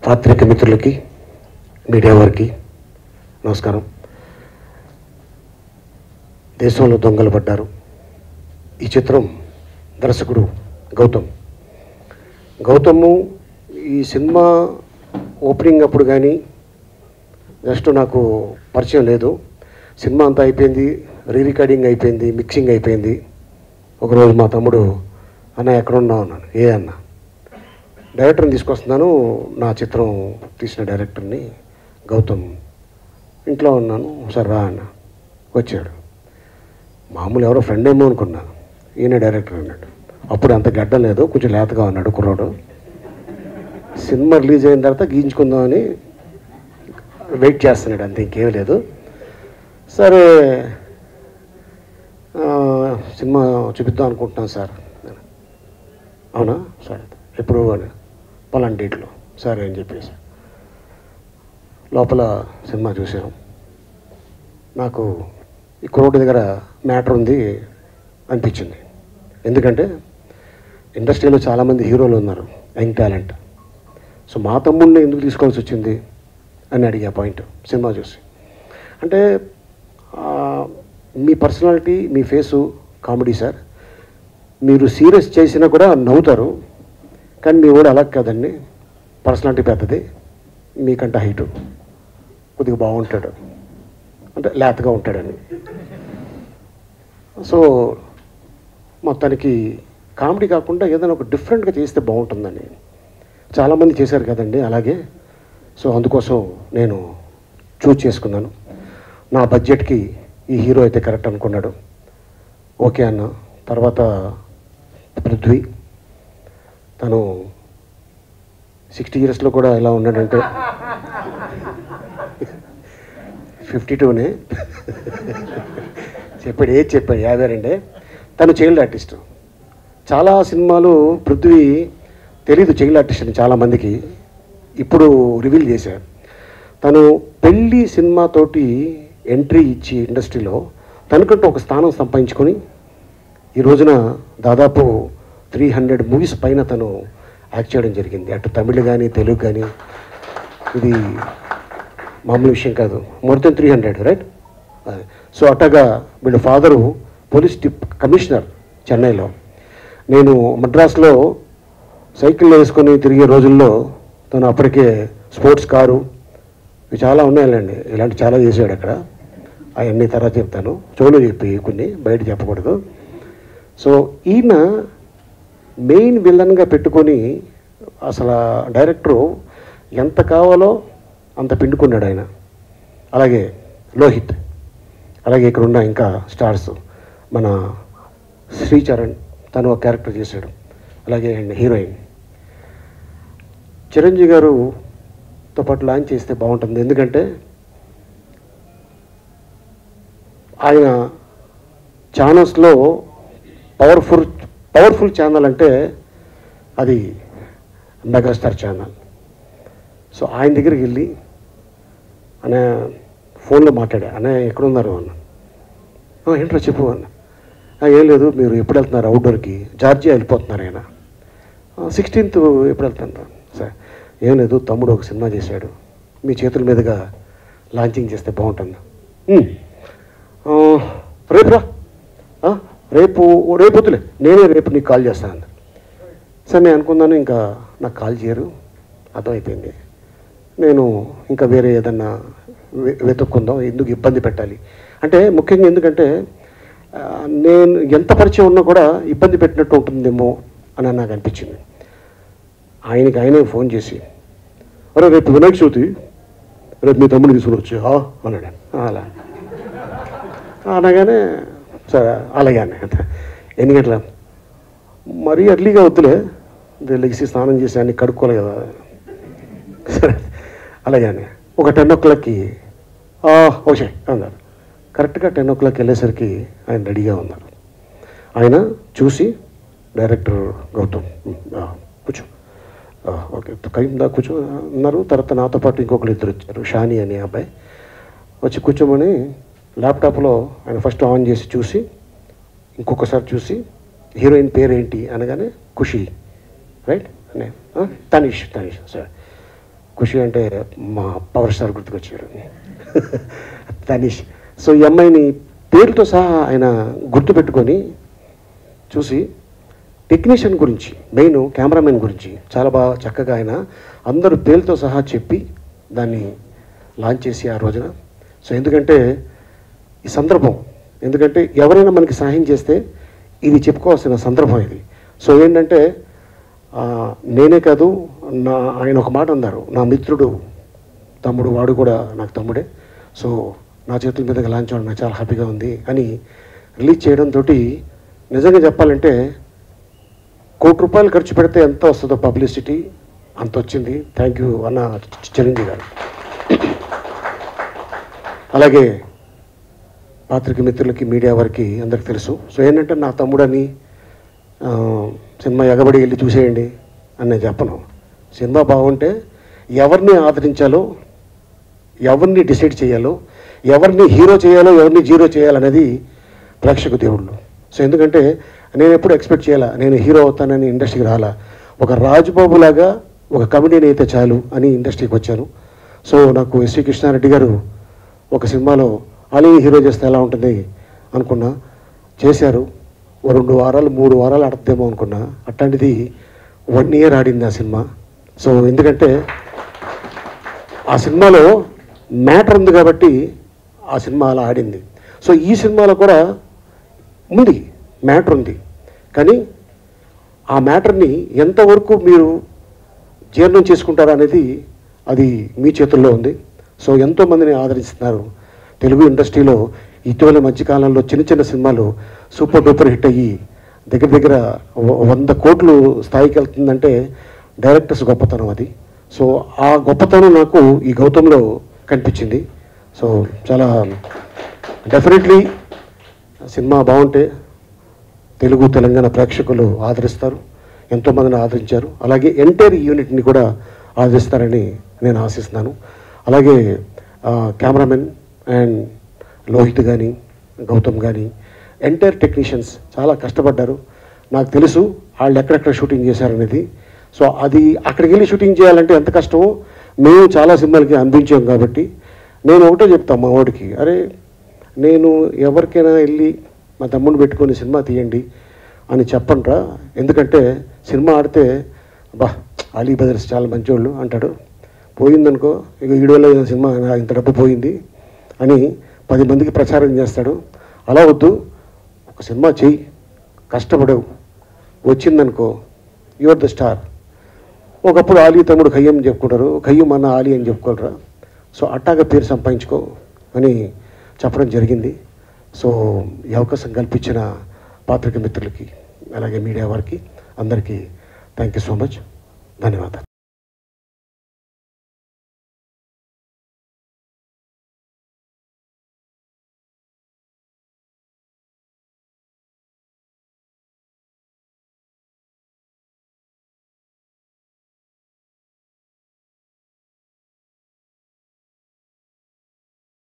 పాత్రిక మిత్రులకి, మీడియా వారికి నమస్కారం. దేశంలో దొంగలు పడ్డారు. ఈ చిత్రం దర్శకుడు గౌతమ్. ఈ సినిమా ఓపెనింగ్ అప్పుడు కానీ జస్ట్ నాకు పరిచయం లేదు. సినిమా అంతా అయిపోయింది, రికార్డింగ్ అయిపోయింది, మిక్సింగ్ అయిపోయింది. ఒకరోజు మా తమ్ముడు, అన్న ఎక్కడున్నావు అన్నాను. ఏ అన్న, డైరెక్టర్ని తీసుకొస్తున్నాను, నా చిత్రం తీసిన డైరెక్టర్ని గౌతమ్, ఇంట్లో ఉన్నాను, సరే రా అన్న. వచ్చాడు. మామూలు ఎవరో ఫ్రెండ్ ఏమో అనుకున్నా, ఈయన డైరెక్టర్ అన్నాడు. అప్పుడు అంత గడ్డం లేదు, కొంచెం లేతగా ఉన్నాడు కుర్రాడు. సినిమా రిలీజ్ అయిన తర్వాత గీయించుకుందామని వెయిట్ చేస్తున్నాడు, అంతే, ఇంకేం లేదు. సరే సినిమా చూపిద్దాం అనుకుంటున్నాను సార్. అవునా సరే, ఎప్పుడు అని, పలానా డేట్లో సరే అని చెప్పేసి లోపల సినిమా చూసాం. నాకు ఈ కుర్రోడి దగ్గర మ్యాటర్ ఉంది అనిపించింది. ఎందుకంటే ఇండస్ట్రీలో చాలామంది హీరోలు ఉన్నారు, యంగ్ టాలెంట్. సో మా తమ్ముడిని ఎందుకు తీసుకోవాల్సి వచ్చింది అని అడిగా పాయింట్ సినిమా చూసి. అంటే మీ పర్సనాలిటీ, మీ ఫేసు కామెడీ సార్, మీరు సీరియస్ చేసినా కూడా నవ్వుతారు, కానీ మీ కూడా అలా కాదండి, పర్సనాలిటీ పెద్దది, మీకంటే హైటు, కొద్దిగా బాగుంటాడు, అంటే లేతగా ఉంటాడని. సో మొత్తానికి కామెడీ కాకుండా ఏదైనా ఒక డిఫరెంట్గా చేస్తే బాగుంటుందని చాలామంది చేశారు కదండి అలాగే. సో అందుకోసం నేను చూస్ చేసుకున్నాను. నా బడ్జెట్కి ఈ హీరో అయితే కరెక్ట్ అనుకున్నాడు. ఓకే అన్న. తర్వాత పృథ్వీ, తను 60 ఇయర్స్లో కూడా ఎలా ఉన్నాడంటే 52నే చెప్పాడు, ఏది చెప్పాడు 52. తను చైల్డ్ ఆర్టిస్ట్. చాలా సినిమాలు పృథ్వీ తెలీదు చైల్డ్ ఆర్టిస్ట్ అని చాలామందికి, ఇప్పుడు రివీల్ చేశారు. తను పెళ్ళి సినిమాతోటి ఎంట్రీ ఇచ్చి ఇండస్ట్రీలో తనకంటూ ఒక స్థానం సంపాదించుకొని ఈ రోజున దాదాపు 300 మూవీస్ పైన తను యాక్ట్ చేయడం జరిగింది. అటు తమిళ్ కానీ తెలుగు కానీ. ఇది మామూలు విషయం కాదు, మోర్ దెన్ 300, రైట్? సో అట్టగా వీళ్ళ ఫాదరు పోలీస్ కమిషనర్ చెన్నైలో. నేను మద్రాసులో సైకిల్లో వేసుకొని తిరిగే రోజుల్లో తను అప్పటికే స్పోర్ట్స్ కారు, ఇవి చాలా ఉన్నాయండి, ఇలాంటి చాలా చేశాడు అక్కడ. అవన్నీ తర్వాత చెప్తాను, చెవులో చెప్పి కొన్ని, బయట చెప్పకూడదు. సో ఈయన మెయిన్ విలన్గా పెట్టుకొని అసలు డైరెక్టరు ఎంత కావాలో అంత పిండుకున్నాడు ఆయన. అలాగే లోహిత్, అలాగే ఇక్కడ ఉన్న ఇంకా స్టార్స్, మన శ్రీచరణ్, తను ఒక క్యారెక్టర్ చేశాడు. అలాగే హీరోయిన్ చిరంజీవి గారుతో పాటు లాంచ్ చేస్తే బాగుంటుంది. ఎందుకంటే ఆయన ఛానల్స్లో పవర్ఫుల్ ఛానల్ అంటే అది మెగాస్టార్ ఛానల్. సో ఆయన దగ్గరికి వెళ్ళి అనే ఫోన్లో మాట్లాడా, అనే ఎక్కడున్నారు అన్న. ఏంట్రా చెప్పు అన్న. ఏం లేదు, మీరు ఎప్పుడు వెళ్తున్నారు అవుట్డోర్కి? జార్జియా వెళ్ళిపోతున్నారు ఆయన. 16th ఎప్పుడు వెళ్తున్నారు సార్? ఏం లేదు, తమ్ముడు ఒక సినిమా చేశాడు, మీ చేతుల మీదుగా లాంచింగ్ చేస్తే బాగుంటుంది. రేపు రా, రేపు వద్దులే, నేనే రేపు నీకు కాల్ చేస్తాను. సార్ నేను అనుకున్నాను, ఇంకా నాకు కాల్ చేయరు, అర్థమైపోయింది. నేను ఇంకా వేరే ఏదన్నా వెతుక్కుందాం, ఎందుకు ఇబ్బంది పెట్టాలి అంటే, ముఖ్యంగా ఎందుకంటే నేను ఎంత పరిచయం ఉన్నా కూడా ఇబ్బంది పెట్టినట్టు ఉంటుందేమో అని నాకు అనిపించింది. ఆయనే ఫోన్ చేసి, అరే రేపు వినాయక చవితి, రేపు మీ తమ్ముడు తీసుకుని వచ్చి అన్నాడు. అలా అనగానే సరే అలాగే అన్న. ఎన్ని గంటల? మరీ అర్లీగా వద్దులే, లెగిసి స్నానం చేసి అన్ని కడుక్కోవాలి కదా. సరే అలాగే అని ఒక 10 o'clockకి ఓకే అన్నారు. కరెక్ట్గా 10 o'clock వెళ్ళేసరికి ఆయన రెడీగా ఉన్నారు. ఆయన చూసి, డైరెక్టర్ గౌతమ్ కూర్చో, ఓకే కైందా కూర్చో అన్నారు. తర్వాత నాతో పాటు ఇంకొకరు ఇద్దరు వచ్చారు, షాని అనే అబ్బాయి. వచ్చి కూర్చోమని ల్యాప్టాప్లో ఆయన ఫస్ట్ ఆన్ చేసి చూసి, ఇంకొకసారి చూసి, హీరోయిన్ పేరేంటి అనగానే ఖుషి, రైట్? తనీష్ సరే ఖుషి అంటే మా పవర్ స్టార్ గుర్తుకొచ్చారు తనీష్. సో ఈ అమ్మాయిని పేరుతో సహా ఆయన గుర్తుపెట్టుకొని చూసి టెక్నీషియన్ గురించి, మెయిన్ కెమెరామెన్ గురించి చాలా బాగా చక్కగా ఆయన అందరూ పేరుతో సహా చెప్పి దాన్ని లాంచ్ చేసి ఆ రోజున. సో ఎందుకంటే ఈ సందర్భం, ఎందుకంటే ఎవరైనా మనకి సహాయం చేస్తే ఇది చెప్పుకోవాల్సిన సందర్భం ఇది. సో ఏంటంటే నేనే కాదు, ఆయన ఒక మాట అన్నారు, నా మిత్రుడు తమ్ముడు, వాడు కూడా నాకు తమ్ముడే, సో నా చేతుల మీదగా లాంచ్ అవ్వడం నాకు చాలా హ్యాపీగా ఉంది అని రిలీజ్ చేయడంతో నిజంగా చెప్పాలంటే ₹1,00,00,000 ఖర్చు పెడితే ఎంత వస్తుందో పబ్లిసిటీ అంత వచ్చింది. థ్యాంక్ యూ అన్న చిరంజీవి గారు. అలాగే పాత్రిక మిత్రులకి, మీడియా వారికి అందరికి తెలుసు. సో ఏంటంటే నా తమ్ముడని సినిమా ఎగబడి వెళ్ళి చూసేయండి అని నేను చెప్పను. సినిమా బాగుంటే ఎవరిని ఆదరించాలో, ఎవరిని డిసైడ్ చేయాలో, ఎవరిని హీరో చేయాలో, ఎవరిని జీరో చేయాలనేది ప్రేక్షక దేవుళ్ళు. సో ఎందుకంటే నేను ఎప్పుడు ఎక్స్పెక్ట్ చేయాలా నేను హీరో అవుతానని ఇండస్ట్రీకి రాలా. ఒక రాజుబాబు లాగా ఒక కమెడీని అయితే చాలు అని ఇండస్ట్రీకి వచ్చాను. సో నాకు ఎస్వి కృష్ణారెడ్డి గారు ఒక సినిమాలో అలీని హీరో చేస్తే ఎలా ఉంటుంది అనుకున్నా, చేశారు. 2 వారాలు 3 వారాలు ఆడుతుందేమో అనుకున్నా, అట్లాంటిది 1 year ఆడింది ఆ సినిమా. సో ఎందుకంటే ఆ సినిమాలో మ్యాటర్ ఉంది కాబట్టి ఆ సినిమా అలా ఆడింది. సో ఈ సినిమాలో కూడా ఉంది, మ్యాటర్ ఉంది, కానీ ఆ మ్యాటర్ని ఎంతవరకు మీరు జీర్ణం చేసుకుంటారు అనేది అది మీ చేతుల్లో ఉంది. సో ఎంతోమందిని ఆదరిస్తున్నారు తెలుగు ఇండస్ట్రీలో. ఇటీవల మధ్యకాలంలో చిన్న చిన్న సినిమాలు సూపర్ డూపర్ హిట్ అయ్యి దగ్గర దగ్గర 100 కోట్లు స్థాయికి వెళ్తుందంటే డైరెక్టర్స్ గొప్పతనం అది. సో ఆ గొప్పతనం నాకు ఈ గౌతంలో కనిపించింది. సో చాలా డెఫినెట్లీ సినిమా బాగుంటే తెలుగు తెలంగాణ ప్రేక్షకులు ఆదరిస్తారు, ఎంతోమందిని ఆదరించారు. అలాగే ఎంటైర్ యూనిట్ని కూడా ఆదరిస్తారని నేను ఆశిస్తున్నాను. అలాగే కెమెరామెన్ అండ్ లోహిత్ కానీ, గౌతమ్ కానీ, ఎంటైర్ టెక్నీషియన్స్ చాలా కష్టపడ్డారు. నాకు తెలుసు వాళ్ళు ఎక్కడెక్కడ షూటింగ్ చేశారనేది. సో అది అక్కడికి వెళ్ళి షూటింగ్ చేయాలంటే ఎంత కష్టమో మేము చాలా సినిమాలకి అనిపించాం. కాబట్టి నేను ఒకటే చెప్తాను మా వాడికి, అరే నేను ఎవరికైనా వెళ్ళి మా తమ్ముడిని పెట్టుకొని సినిమా తీయండి అని చెప్పండ్రా, ఎందుకంటే సినిమా ఆడితే బా అలీ బ్రదర్స్ చాలా మంచోళ్ళు అంటాడు, పోయిందనుకో ఇక వీడియోలో సినిమా ఇంత డబ్బు పోయింది అని 10 మందికి ప్రచారం చేస్తాడు. అలా వద్దు, ఒక సినిమా చెయ్యి, కష్టపడవు, వచ్చిందనుకో యువర్ ద స్టార్. ఒకప్పుడు ఆలీ తమ్ముడు ఖయ్యం చెప్పుకుంటారు, ఖయ్యం అన్న ఆలీ అని చెప్పుకోలేరా. సో అట్టాగా పేరు సంపాదించుకో అని చెప్పడం జరిగింది. సో ఈ అవకాశం కల్పించిన పాత్రిక మిత్రులకి, అలాగే మీడియా వారికి అందరికీ థ్యాంక్ యూ సో మచ్, ధన్యవాదాలు.